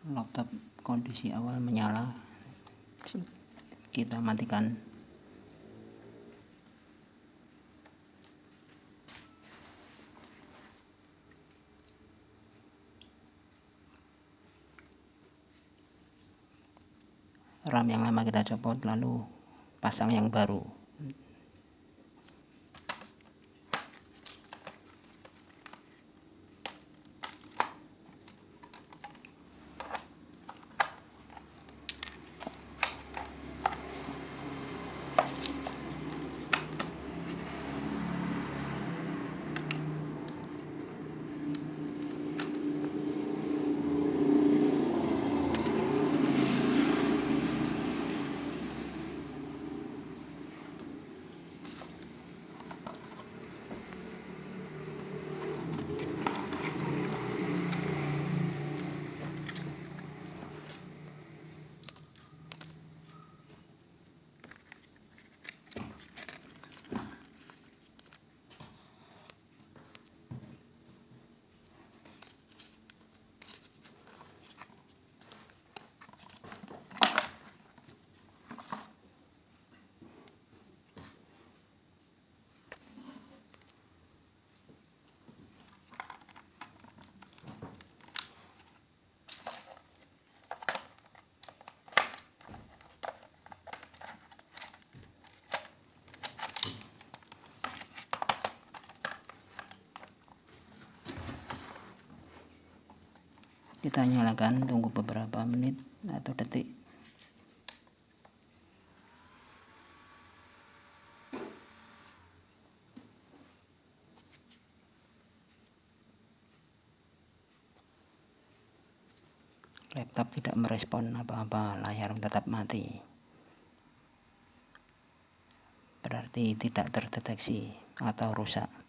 laptop kondisi awal menyala, kita matikan. RAM yang lama kita copot, lalu pasang yang baru. Kita nyalakan, tunggu beberapa menit atau detik. Laptop tidak merespon apa-apa, layar tetap mati. Berarti tidak terdeteksi atau rusak.